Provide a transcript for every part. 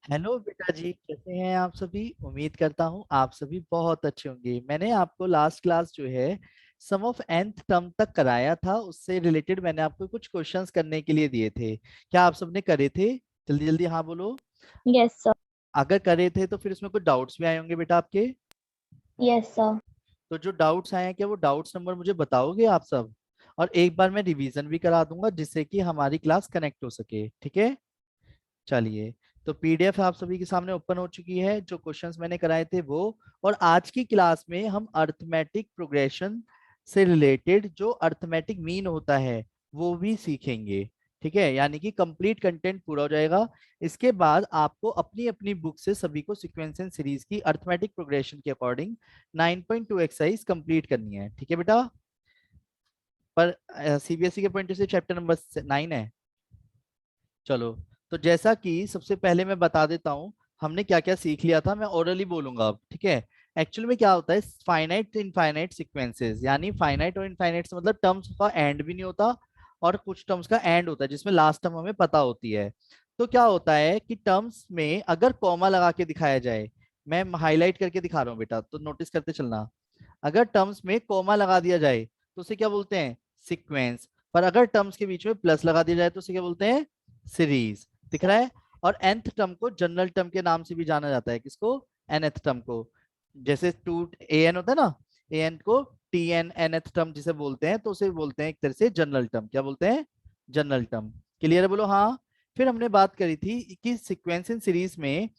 Hello बेटा जी, कैसे हैं आप सभी। उम्मीद करता हूँ आप सभी बहुत अच्छे होंगे। मैंने आपको लास्ट क्लास जो है सम ऑफ nth टर्म तक कराया था, उससे रिलेटेड मैंने आपको कुछ क्वेश्चंस करने के लिए दिए थे। क्या आप सबने करे थे? जल्दी जल्दी हाँ बोलो। Yes sir. अगर करे थे तो फिर उसमें कुछ डाउट्स भी आए होंगे बेटा आपके। Yes sir. तो जो डाउट्स आए हैं, क्या वो डाउट्स नंबर मुझे बताओगे आप सब? और एक बार मैं रिवीजन भी करा दूंगा जिससे कि हमारी क्लास कनेक्ट हो सके, ठीक है। चलिए, तो पीडीएफ आप सभी के सामने ओपन हो चुकी है, जो क्वेश्चंस मैंने कराए थे वो। और आज की क्लास में हम अर्थमेटिक प्रोग्रेशन से रिलेटेड जो अर्थमेटिक मीन होता है वो भी सीखेंगे। ठीक है, यानी कि कंप्लीट कंटेंट पूरा हो जाएगा। इसके बाद आपको अपनी अपनी बुक से सभी को सीक्वेंस एंड सीरीज की अर्थमेटिक प्रोग्रेशन के अकॉर्डिंग 9.2 एक्सरसाइज कंप्लीट करनी है, ठीक है बेटा। पर सीबीएसई के पॉइंट से चैप्टर नंबर 9 है। चलो, तो जैसा कि सबसे पहले मैं बता देता हूँ हमने क्या क्या सीख लिया था। मैं ओरली बोलूंगा अब, ठीक है। एक्चुअली में क्या होता है, फाइनाइट इनफाइनाइट सीक्वेंसेस, यानी फाइनाइट और इनफाइनाइट से मतलब टर्म्स का एंड भी नहीं होता और कुछ टर्म्स का एंड होता है जिसमें लास्ट टर्म हमें पता होती है। तो क्या होता है कि टर्म्स में अगर कॉमा लगा के दिखाया जाए, मैं हाईलाइट करके दिखा रहा हूँ बेटा, तो नोटिस करते चलना। अगर टर्म्स में कॉमा लगा दिया जाए तो उसे क्या बोलते हैं, सीक्वेंस। पर अगर टर्म्स के बीच में प्लस लगा दिया जाए तो उसे क्या बोलते हैं, सीरीज। दिख रहा है। और nth टर्म को जनरल टर्म के नाम से भी जाना जाता है, किसको, nth टर्म को। जैसे टू an होता है ना, an को tn nth टर्म जिसे बोलते हैं तो उसे बोलते हैं एक तरह से जनरल टर्म। क्या बोलते हैं, जनरल टर्म। क्लियर है, बोलो हाँ। फिर हमने बात करी थी कि सीक्वेंस इन सीरीज में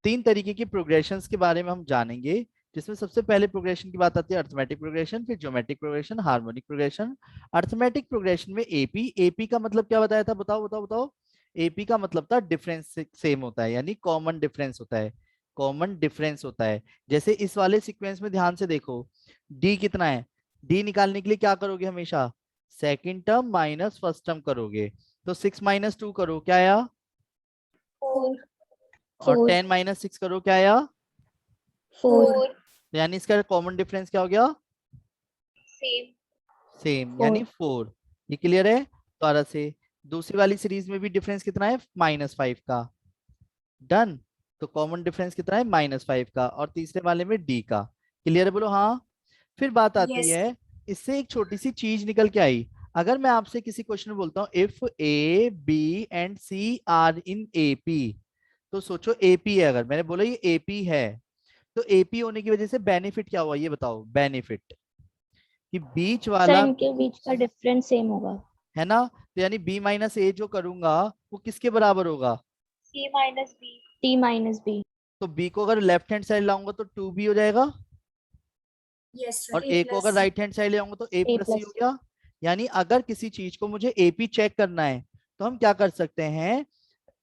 तीन तरीके की प्रोग्रेशंस के बारे में हम जानेंगे, जिसमें सबसे पहले प्रोग्रेशन की बात आती है अर्थमेटिक प्रोग्रेशन, फिर geometric progression, harmonic progression. Arithmetic progression में एपी, एपी का मतलब क्या बताया था, बताओ बताओ बताओ। एपी का मतलब था डिफरेंस सेम होता है, यानी कॉमन डिफरेंस होता है। कॉमन डिफरेंस होता है। जैसे इस वाले सीक्वेंस में ध्यान से देखो, डी कितना है, डी निकालने के लिए क्या करोगे हमेशा, second term minus first term करोगे। तो 6 - 2 करो, क्या आया। 4 और 4 10 - 6 करो, क्या आया। 4 तो यानी इसका कॉमन डिफरेंस क्या हो गया, सेम सेम, यानी 4 4। ये क्लियर है। दोबारा से, दूसरी वाली सीरीज में भी डिफरेंस कितना है, -5 का। डन। तो कॉमन डिफरेंस कितना है, -5 का। और तीसरे वाले में डी का। क्लियर है, बोलो हाँ। फिर बात आती यस। है, इससे एक छोटी सी चीज निकल के आई। अगर मैं आपसे किसी क्वेश्चन में बोलता हूँ if A B and C are in AP, तो सोचो एपी है, अगर मैंने बोला ये एपी है, तो एपी होने की वजह से बेनिफिट क्या हुआ, ये बताओ। बेनिफिट कि बीच सर, वाला, इनके बीच का डिफरेंस सेम होगा। है ना। तो यानी B - A जो करूंगा वो किसके बराबर होगा, C minus B. T minus B. तो B को अगर लेफ्ट हैंड साइड लाऊंगा तो 2B हो जाएगा, यस और सर, ए A को अगर प्लस सी। राइट हैंड साइड ले आऊंगा तो A ए प्लस सी हो प्लस। गया। यानी अगर किसी चीज को मुझे AP चेक करना है तो हम क्या कर सकते हैं,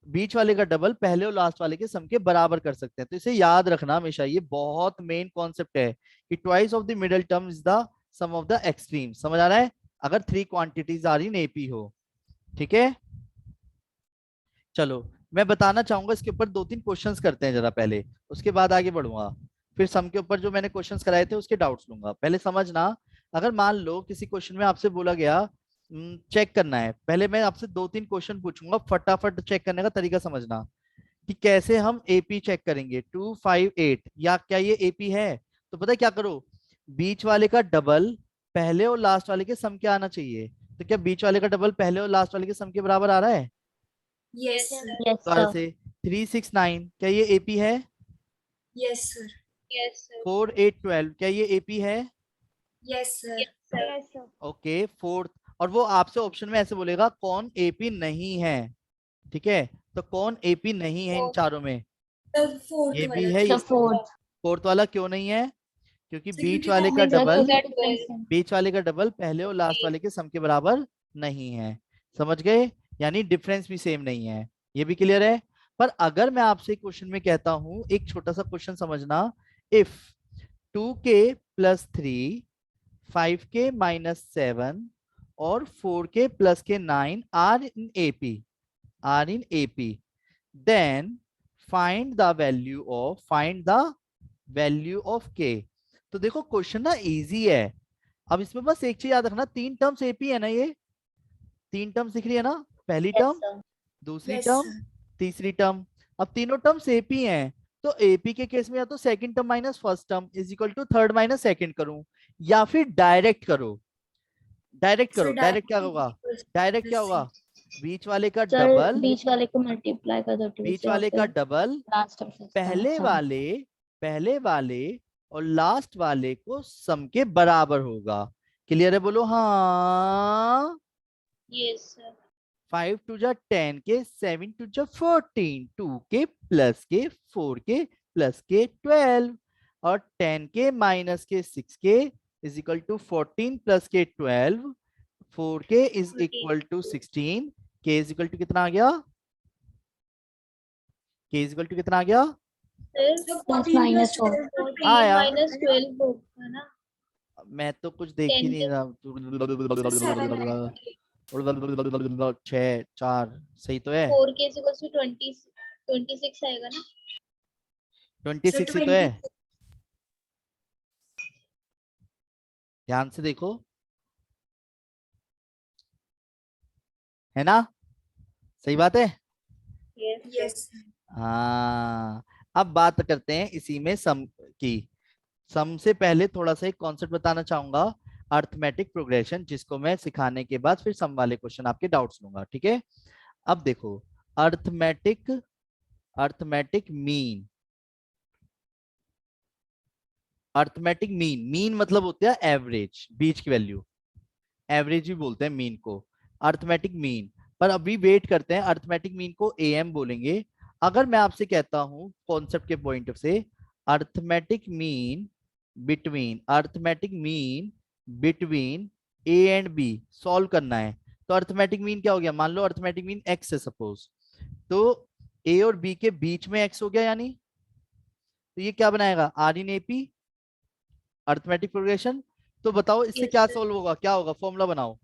बीच वाले का डबल पहले और लास्ट वाले के सम के बराबर कर सकते हैं। तो इसे याद रखना हमेशा, ये बहुत मेन कॉन्सेप्ट है कि twice of the middle term is the sum of the extreme. समझ आ रहा है, अगर three quantities are in AP हो, ठीक है। चलो, मैं बताना चाहूंगा इसके ऊपर दो तीन क्वेश्चंस करते हैं जरा पहले, उसके बाद आगे बढ़ूंगा। फिर सम के ऊपर जो मैंने क्वेश्चंस कराए थे उसके डाउट्स लूंगा। पहले समझना, अगर मान लो किसी क्वेश्चन में आपसे बोला गया चेक करना है, पहले मैं आपसे दो तीन क्वेश्चन पूछूंगा, फटाफट चेक करने का तरीका समझना कि कैसे हम एपी चेक करेंगे। 258 या क्या ये एपी है, तो पता है क्या करो, बीच वाले का डबल पहले और लास्ट वाले के सम के आना चाहिए। तो क्या बीच वाले का डबल पहले और लास्ट वाले के सम के बराबर आ रहा है। Yes sir. यस दोबारा सर। से, 369 क्या ये एपी है। Yes sir. Yes sir. 4812 क्या ये एपी है। Yes sir. Yes sir. Okay, fourth. और वो आपसे ऑप्शन में ऐसे बोलेगा कौन एपी नहीं है, ठीक है। तो कौन एपी नहीं है इन चारों में, तब फोर्थ ये भी वाला है सर ये। तीसरा वाला। फोर्थ। फोर्थ वाला क्यों नहीं है, क्योंकि सर बीच क्योंकि वाले का कॉमन सर डबल, क्योंकि डिफरेंस है। बीच वाले का डबल पहले और लास्ट वाले के सम के बराबर नहीं है। समझ गए, यानी डिफरेंस भी सेम नहीं है। ये भी क्लियर है। पर अगर मैं आपसे क्वेश्चन में कहता हूं, एक छोटा सा क्वेश्चन समझना, इफ 2k+3, 5k - 7 और 4k+9 are in AP, then find the value of k। तो देखो क्वेश्चन ना इजी है। अब इसमें बस एक चीज याद रखना, तीन टर्म्स एपी है ना, ये तीन टर्म्स दिख रही है ना, पहली यस टर्म, सर। दूसरी यस टर्म, सर। तीसरी टर्म। अब तीनों टर्म्स एपी हैं, तो एपी के केस में या तो second term minus first term is equal to third minus second करूं, या फिर डायरेक्ट करो। डायरेक्ट करो, सर डायरेक्ट क्या होगा? डायरेक्ट क्या होगा? बीच वाले का सर डबल, बीच वाले को मल्टीप्लाई कर दो 2 बीच से और वाले का फिर डबल, लास्ट टर्म से पहले हाँ वाले, पहले वाले और लास्ट वाले को सम के बराबर होगा। क्लियर है? बोलो हाँ। यस सर 5 टू जा 10 के, 7 टू जा 14, 2 के प्लस के, 4 के प्लस के 12, और 10 के माइनस के 6 के इज इक्वल टू 14 प्लस के 12, 4 के इज इक्वल टू 16, के इज इक्वल टू कितना आ गया? के इज इक्वल टू कितना आ गया? सर प्लस 14 माइनस plus 4 12 तो 14 आया। माइनस 12 होगा ना मैं तो कुछ देख ही 10 नहीं के रहा। 6 4 सही तो है? 4 के इक्वल्स टू 26 आएगा ना 26 ही तो है। ध्यान से देखो, है ना? सही बात है। यस हाँ, अब बात करते हैं इसी में सम की। सम से पहले थोड़ा सा एक कॉन्सेप्ट बताना चाहूंगा, अर्थमेटिक प्रोग्रेशन, जिसको मैं सिखाने के बाद फिर सम वाले क्वेश्चन आपके डाउट्स लूंगा, ठीक है? अब देखो, arithmetic, arithmetic mean, arithmetic mean, mean मतलब होता है एवरेज, बीच की वैल्यू, एवरेज भी बोलते हैं मीन को, अर्थमेटिक मीन। पर अभी वेट करते हैं, अर्थमेटिक मीन को एएम बोलेंगे। अगर मैं आपसे कहता हूं कॉन्सेप्ट के पॉइंट से, arithmetic mean between, arithmetic mean between A and B solve करना है, तो अर्थमेटिक मीन क्या हो गया? मान लो अर्थमेटिक मीन एक्स है सपोज, तो ए और बी के बीच में एक्स हो गया, यानी तो ये क्या बनाएगा? Are in AP, arithmetic progression. तो बताओ इससे यस क्या सर सॉल्व होगा, क्या होगा? फॉर्मूला बनाओ,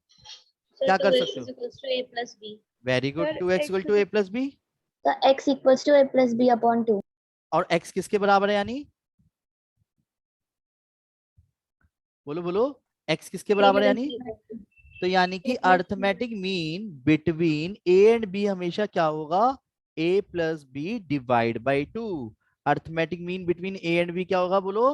सर क्या कर 2x सकते हो? Equals to a plus b very good, sir 2x equal to A plus B. the x equals to a plus b upon 2 और x किसके बराबर है यानी? बोलो बोलो, x किसके a बराबर है plus यानी? b तो यानी कि a plus b arithmetic mean between A and B हमेशा क्या होगा? a plus B divide by 2। Arithmetic mean between A and B क्या होगा? बोलो,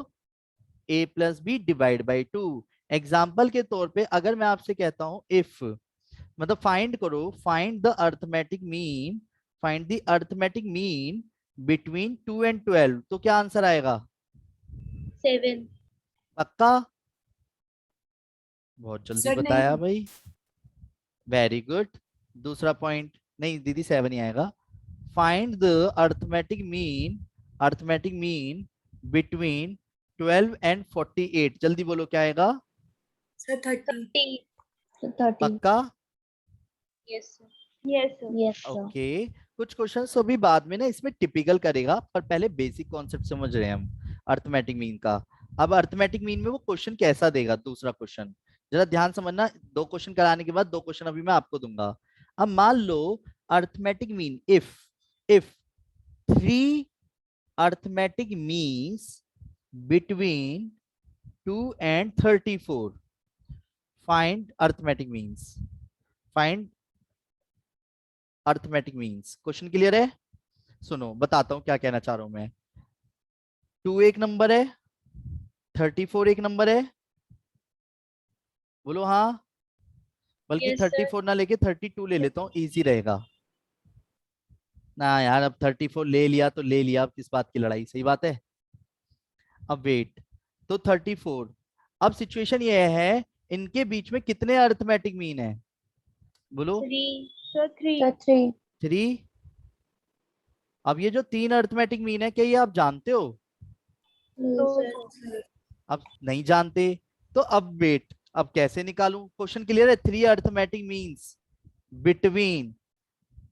a plus B divide by 2। Example के तौर पे अगर मैं आपसे कहता हूं इफ, मतलब फाइंड करो, find the arithmetic mean, find the arithmetic mean between 2 and 12, तो क्या आंसर आएगा? 7 पक्का? बहुत जल्दी सर बताया नहीं भाई, वेरी गुड। दूसरा पॉइंट, नहीं दीदी 7 ही आएगा। Find the arithmetic mean, arithmetic mean between 12 and 48, जल्दी बोलो क्या आएगा? सर 30 30 पक्का? yes sir yes sir yes sir okay, कुछ क्वेश्चंस तो भी बाद में ना इसमें टिपिकल करेगा, पर पहले बेसिक कॉन्सेप्ट समझ रहे हैं हम अर्थमेटिक मीन का। अब अर्थमेटिक मीन में वो क्वेश्चन कैसा देगा, दूसरा क्वेश्चन जरा ध्यान समझना, दो क्वेश्चन कराने के बाद दो क्वेश्चन अभी मैं आपको दूंगा। अब मान लो arithmetic mean, if 3 arithmetic means between 2 and 34, find arithmetic means, find arithmetic means. Question clear है? सुनो बताता हूं क्या कहना चाह रहा हूं मैं। 2 एक नंबर है, 34 एक नंबर है, बोलो हाँ। बल्कि yes sir 34 ना लेके 32 ले लेता हूँ, इजी रहेगा ना यार। अब 34 ले लिया तो ले लिया, अब किस बात की लड़ाई, सही बात है। अब वेट, तो 34, अब सिचुएशन ये है, इनके बीच में कितने अर्थमेटिक मीन है? बोलो 3 sir 3 3। अब ये जो 3 अर्थमेटिक मीन है, क्या ये आप जानते हो? no sir सर अब नहीं जानते, तो अब वेट, अब कैसे निकालूं? क्वेश्चन क्लियर है? 3 अर्थमेटिक मीन्स बिटवीन,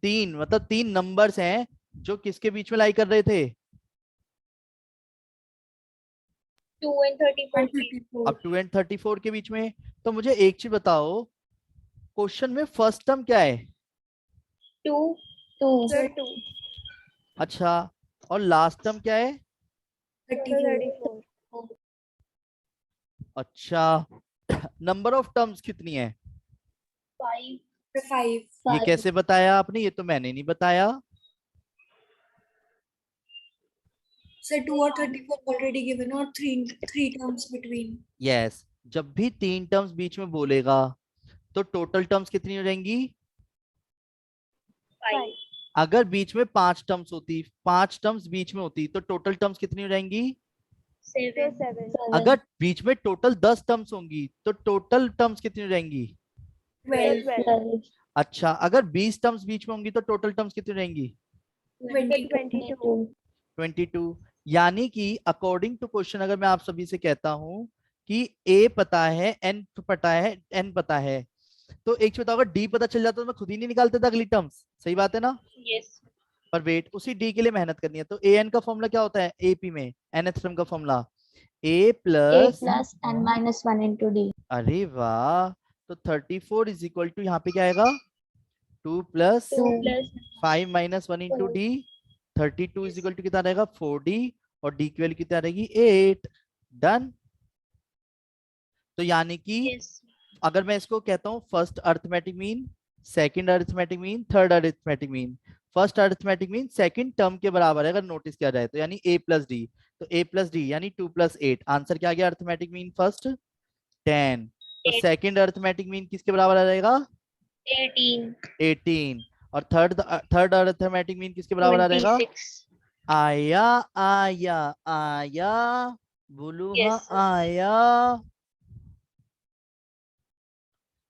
3 मतलब 3 नंबर्स हैं जो किसके बीच में लाई कर रहे थे? 2 and 34 34 अब 2 एंड 34 के बीच में। तो मुझे एक चीज बताओ, क्वेश्चन में फर्स्ट टर्म क्या है? 2 2 सर 2 अच्छा, और लास्ट टर्म क्या है? 34 अच्छा, नंबर ऑफ टर्म्स कितनी है? 5 5 ये कैसे बताया आपने? ये तो मैंने नहीं बताया। Sir, 2 or 34 already given or three terms between. Yes, जब भी 3 टर्म्स बीच में बोलेगा तो टोटल टर्म्स कितनी हो जाएंगी? 5. अगर बीच में 5 टर्म्स होती, 5 टर्म्स बीच में होती तो टोटल टर्म्स कितनी हो जाएंगी? 7. अगर बीच में टोटल 10 टर्म्स होंगी तो टोटल टर्म्स कितनी हो जाएंगी? 12. अच्छा, अगर 20 टर्म्स बीच में होंगी तो टोटल टर्म्स कितनी हो जाएंगी? 22. 22। यानी कि अकॉर्डिंग टू क्वेश्चन अगर मैं आप सभी से कहता हूं कि ए पता है, एन पता है, एन पता है, तो एक चीज बताओ, अगर डी पता चल जाता तो मैं खुद ही नहीं निकालता था अगली टर्म्स। सही बात है ना? Yes. पर वेट, उसी डी के लिए मेहनत करनी है। तो ए एन का फॉर्मूला क्या होता है एपी में? nth टर्म का फॉर्मूला ए प्लस n-1 into d. अरे वाह, तो 34 इज इक्वल टू यहाँ पे क्या आएगा? 2 plus 2 plus 5 minus 1 into D. 32 is equal to कितना रहेगा? 4d, और डी की वैल्यू कितना रहेगी? 8। डन। तो यानी कि yes. अगर मैं इसको कहता हूँ first arithmetic mean, second arithmetic mean, third arithmetic mean, first arithmetic mean second term के बराबर है अगर नोटिस किया जाए तो, यानी a प्लस डी। तो a प्लस डी यानी 2 प्लस 8। आंसर क्या आ गया? Arithmetic mean first 10। तो 8. सेकंड अरिथमेटिक मीन किसके बराबर आ जाएगा? 18. 18। और थर्ड अरिथमेटिक मीन किसके बराबर आ जाएगा? 26. आया आया आया, बोलो हाँ Yes, sir. आया,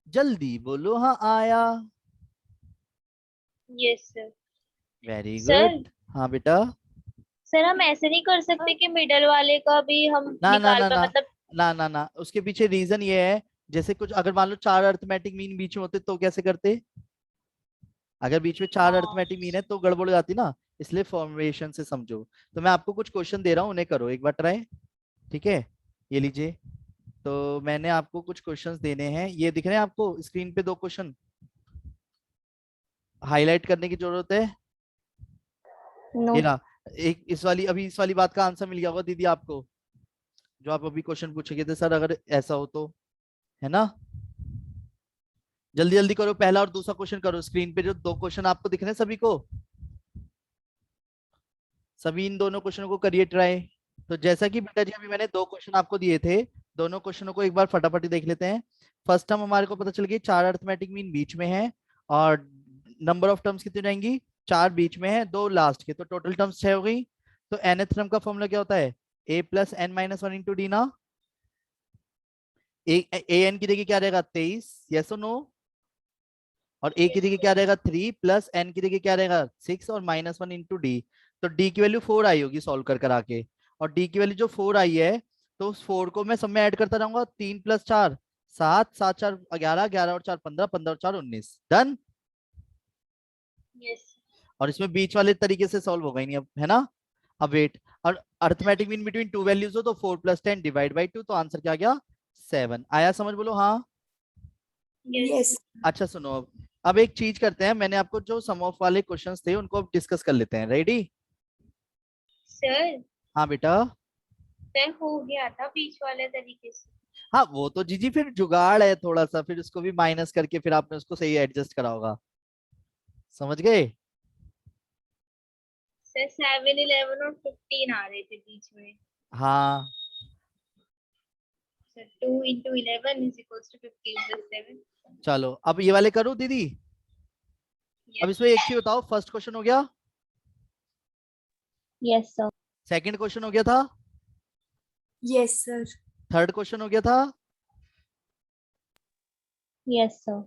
जल्दी बोलो हाँ आया। Yes, sir. Very Sir. Good. हाँ बेटा। सर हम ऐसे नहीं कर सकते कि मिडल वाले का भी हम ना ना निकाल ना पाए, ना मतलब ना ना ना, उसके पीछे रीजन ये है, जैसे कुछ अगर मान लो 4 अरिथमेटिक मीन बीच में होते तो कैसे करते? अगर बीच में 4 अरिथमेटिक मीन है तो गड़बड़ हो जाती ना, इसलिए फॉर्मेशन से समझो। तो मैं आपको कुछ क्वेश्चन दे रहा हूँ, उन्हें करो एक बार ट्राई। ठीक है, ये लीजिए। तो मैंने आपको कुछ क्वेश्चंस देने हैं, ये दिख रहे हैं आपको स्क्रीन पे? 2 क्वेश्चन हाईलाइट करने की जरूरत है। No. ये ना, एक इस वाली बात का आंसर मिल गया होगा दीदी आपको, जो आप अभी क्वेश्चन पूछे थे सर अगर ऐसा हो तो, है ना? जल्दी जल्दी करो, पहला और दूसरा क्वेश्चन करो। स्क्रीन पे जो 2 क्वेश्चन आपको दिख रहे हैं सभी को, सभी इन दोनों क्वेश्चनों को करिए ट्राई। तो जैसा कि बेटा जी अभी मैंने 2 क्वेश्चन आपको दिए थे, दोनों क्वेश्चनों को एक बार फटाफट देख लेते हैं। फर्स्ट टर्म हमारे को पता चल गई 4 अरिथमेटिक मीन बीच में है, और नंबर ऑफ टर्म्स कितनी रहेंगी? 4 बीच में है, 2 लास्ट के, तो टोटल टर्म्स 6 हो गई। तो nth टर्म का फॉर्मूला क्या होता है? a plus N minus 1 into D ना। ए एन की जगह क्या रहेगा? 23, यस और नो? और a की जगह क्या रहेगा? 3 प्लस एन की जगह क्या रहेगा? 6 और माइनस 1 इंटू डी। तो d की वैल्यू 4 आई होगी सॉल्व कर करा के, और d की वैल्यू जो 4 आई है, तो उस 4 को मैं सब में ऐड करता रहूंगा। 3 प्लस 4 7, 7 4 11, 11 और 4 15, 15 और 4 19। डन। yes. और इसमें बीच वाले तरीके से सॉल्व होगा ही नहीं अब, है ना? अब वेट, और अरिथमेटिक मीन बिटवीन 2 वैल्यूज हो तो 4 प्लस 10 डिवाइड बाई 2, तो आंसर क्या आ गया? 7 आया। समझ बोलो हाँ। Yes. अच्छा सुनो, अब एक चीज करते हैं, मैंने आपको जो सम ऑफ वाले क्वेश्चंस थे उनको अब डिस्कस कर लेते हैं। रेडी? सर हाँ बेटा। सर हो गया था बीच वाले तरीके से। हाँ वो तो जीजी फिर जुगाड़ है थोड़ा सा, फिर उसको भी माइनस करके फिर आपने उसको सही एडजस्ट करा होगा। समझ गए? सर 7, 11 और 15 आ रहे थे बीच में। हाँ sir 2 into 11 is equals to 15 plus 7. चलो, अब ये वाले करो दीदी। अब Yes. इसमें एक चीज बताओ, फर्स्ट क्वेश्चन हो गया, Yes, sir. सेकंड क्वेश्चन हो गया था, Yes, sir. थर्ड क्वेश्चन हो गया था, Yes, sir.